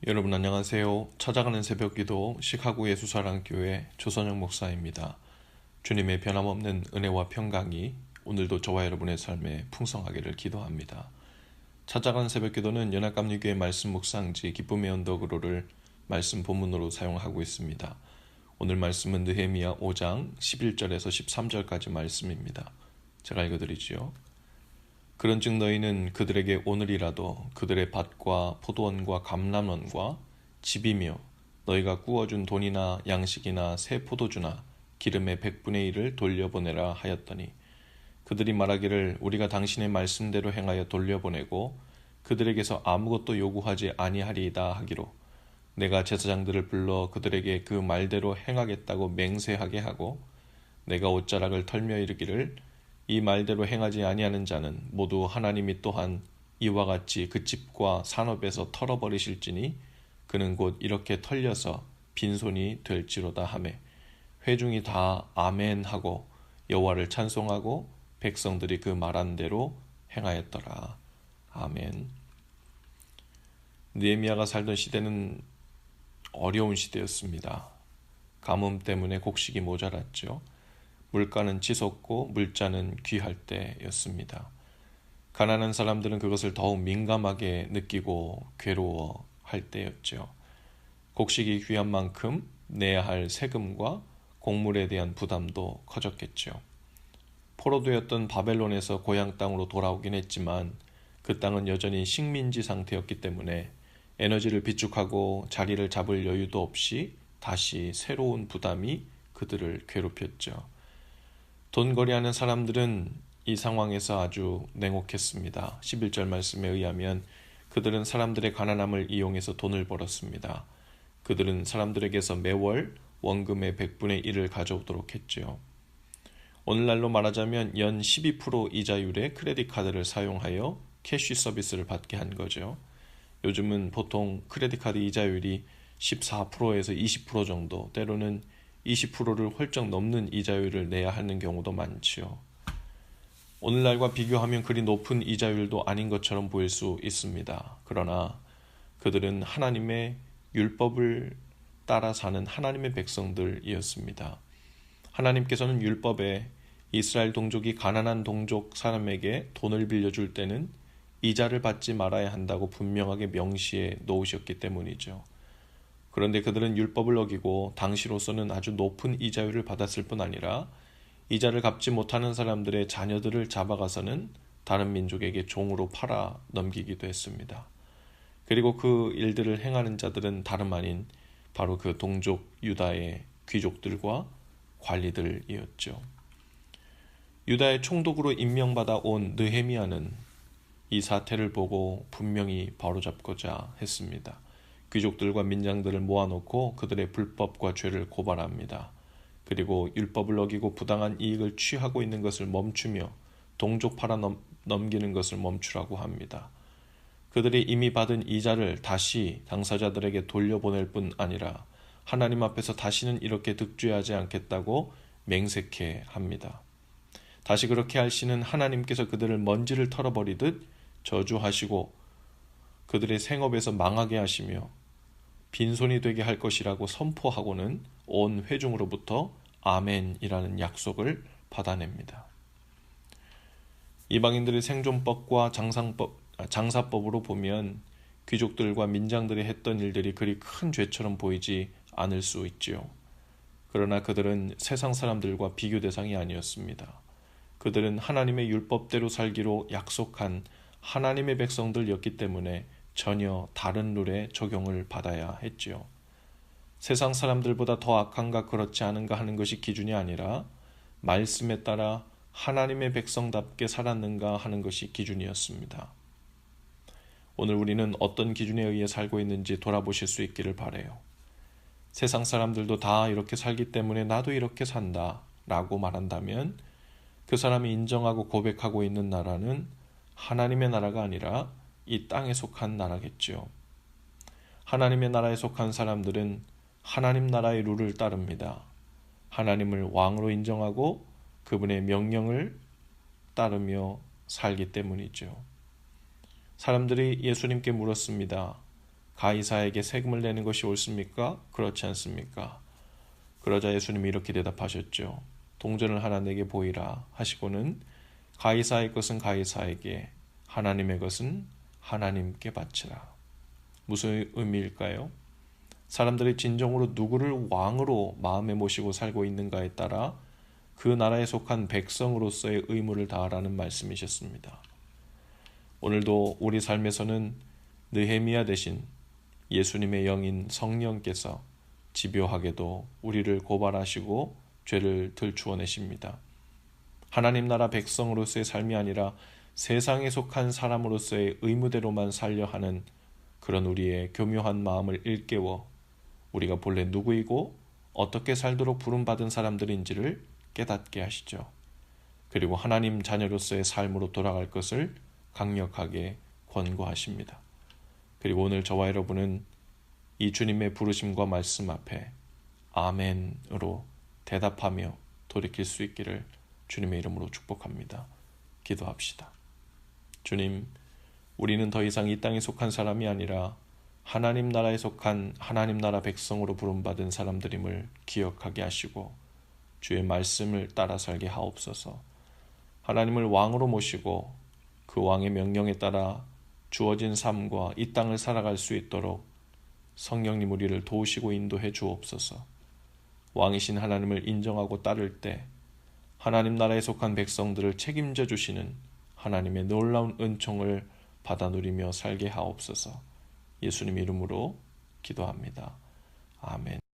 여러분 안녕하세요. 찾아가는 새벽기도 시카고 예수사랑교회 조선영 목사입니다. 주님의 변함없는 은혜와 평강이 오늘도 저와 여러분의 삶에 풍성하기를 기도합니다. 찾아가는 새벽기도는 연합감리교회 말씀 묵상지 기쁨의 언덕으로를 말씀 본문으로 사용하고 있습니다. 오늘 말씀은 느헤미야 5장 11절에서 13절까지 말씀입니다. 제가 읽어드리지요. 그런즉 너희는 그들에게 오늘이라도 그들의 밭과 포도원과 감람원과 집이며 너희가 구워준 돈이나 양식이나 새 포도주나 기름의 100분의 1을 돌려보내라 하였더니 그들이 말하기를 우리가 당신의 말씀대로 행하여 돌려보내고 그들에게서 아무것도 요구하지 아니하리이다 하기로 내가 제사장들을 불러 그들에게 그 말대로 행하겠다고 맹세하게 하고 내가 옷자락을 털며 이르기를 이 말대로 행하지 아니하는 자는 모두 하나님이 또한 이와 같이 그 집과 산업에서 털어버리실지니 그는 곧 이렇게 털려서 빈손이 될지로다 하매 회중이 다 아멘 하고 여호와를 찬송하고 백성들이 그 말한 대로 행하였더라. 아멘. 느헤미야가 살던 시대는 어려운 시대였습니다. 가뭄 때문에 곡식이 모자랐죠. 물가는 치솟고 물자는 귀할 때였습니다. 가난한 사람들은 그것을 더욱 민감하게 느끼고 괴로워할 때였죠. 곡식이 귀한 만큼 내야 할 세금과 곡물에 대한 부담도 커졌겠죠. 포로되었던 바벨론에서 고향 땅으로 돌아오긴 했지만 그 땅은 여전히 식민지 상태였기 때문에 에너지를 비축하고 자리를 잡을 여유도 없이 다시 새로운 부담이 그들을 괴롭혔죠. 돈거래하는 사람들은 이 상황에서 아주 냉혹했습니다. 11절 말씀에 의하면 그들은 사람들의 가난함을 이용해서 돈을 벌었습니다. 그들은 사람들에게서 매월 원금의 100분의 1을 가져오도록 했죠. 오늘날로 말하자면 연 12% 이자율의 크레딧 카드를 사용하여 캐시 서비스를 받게 한 거죠. 요즘은 보통 크레딧 카드 이자율이 14%에서 20% 정도, 때로는 20%를 훌쩍 넘는 이자율을 내야 하는 경우도 많지요. 오늘날과 비교하면 그리 높은 이자율도 아닌 것처럼 보일 수 있습니다. 그러나 그들은 하나님의 율법을 따라 사는 하나님의 백성들이었습니다. 하나님께서는 율법에 이스라엘 동족이 가난한 동족 사람에게 돈을 빌려줄 때는 이자를 받지 말아야 한다고 분명하게 명시해 놓으셨기 때문이죠. 그런데 그들은 율법을 어기고 당시로서는 아주 높은 이자율을 받았을 뿐 아니라 이자를 갚지 못하는 사람들의 자녀들을 잡아가서는 다른 민족에게 종으로 팔아 넘기기도 했습니다. 그리고 그 일들을 행하는 자들은 다름 아닌 바로 그 동족 유다의 귀족들과 관리들이었죠. 유다의 총독으로 임명받아 온 느헤미야는 이 사태를 보고 분명히 바로잡고자 했습니다. 귀족들과 민장들을 모아놓고 그들의 불법과 죄를 고발합니다. 그리고 율법을 어기고 부당한 이익을 취하고 있는 것을 멈추며 동족 팔아 넘기는 것을 멈추라고 합니다. 그들이 이미 받은 이자를 다시 당사자들에게 돌려보낼 뿐 아니라 하나님 앞에서 다시는 이렇게 득죄하지 않겠다고 맹세케 합니다. 다시 그렇게 할 시는 하나님께서 그들을 먼지를 털어버리듯 저주하시고 그들의 생업에서 망하게 하시며 빈손이 되게 할 것이라고 선포하고는 온 회중으로부터 아멘이라는 약속을 받아냅니다. 이방인들의 생존법과 장사법으로 보면 귀족들과 민장들이 했던 일들이 그리 큰 죄처럼 보이지 않을 수 있지요. 그러나 그들은 세상 사람들과 비교 대상이 아니었습니다. 그들은 하나님의 율법대로 살기로 약속한 하나님의 백성들이었기 때문에 전혀 다른 룰에 적용을 받아야 했지요. 세상 사람들보다 더 악한가 그렇지 않은가 하는 것이 기준이 아니라 말씀에 따라 하나님의 백성답게 살았는가 하는 것이 기준이었습니다. 오늘 우리는 어떤 기준에 의해 살고 있는지 돌아보실 수 있기를 바라요. 세상 사람들도 다 이렇게 살기 때문에 나도 이렇게 산다 라고 말한다면 그 사람이 인정하고 고백하고 있는 나라는 하나님의 나라가 아니라 이 땅에 속한 나라겠지요. 하나님의 나라에 속한 사람들은 하나님 나라의 룰을 따릅니다. 하나님을 왕으로 인정하고 그분의 명령을 따르며 살기 때문이죠. 사람들이 예수님께 물었습니다. 가이사에게 세금을 내는 것이 옳습니까? 그렇지 않습니까? 그러자 예수님이 이렇게 대답하셨죠. 동전을 하나 내게 보이라 하시고는 가이사의 것은 가이사에게, 하나님의 것은 하나님께 바치라. 무슨 의미일까요? 사람들이 진정으로 누구를 왕으로 마음에 모시고 살고 있는가에 따라 그 나라에 속한 백성으로서의 의무를 다하라는 말씀이셨습니다. 오늘도 우리 삶에서는 느헤미야 대신 예수님의 영인 성령께서 집요하게도 우리를 고발하시고 죄를 들추어내십니다. 하나님 나라 백성으로서의 삶이 아니라 세상에 속한 사람으로서의 의무대로만 살려 하는 그런 우리의 교묘한 마음을 일깨워 우리가 본래 누구이고 어떻게 살도록 부름받은 사람들인지를 깨닫게 하시죠. 그리고 하나님 자녀로서의 삶으로 돌아갈 것을 강력하게 권고하십니다. 그리고 오늘 저와 여러분은 이 주님의 부르심과 말씀 앞에 아멘으로 대답하며 돌이킬 수 있기를 주님의 이름으로 축복합니다. 기도합시다. 주님, 우리는 더 이상 이 땅에 속한 사람이 아니라 하나님 나라에 속한 하나님 나라 백성으로 부름받은 사람들임을 기억하게 하시고 주의 말씀을 따라 살게 하옵소서. 하나님을 왕으로 모시고 그 왕의 명령에 따라 주어진 삶과 이 땅을 살아갈 수 있도록 성령님 우리를 도우시고 인도해 주옵소서. 왕이신 하나님을 인정하고 따를 때 하나님 나라에 속한 백성들을 책임져 주시는 하나님의 놀라운 은총을 받아 누리며 살게 하옵소서. 예수님 이름으로 기도합니다. 아멘.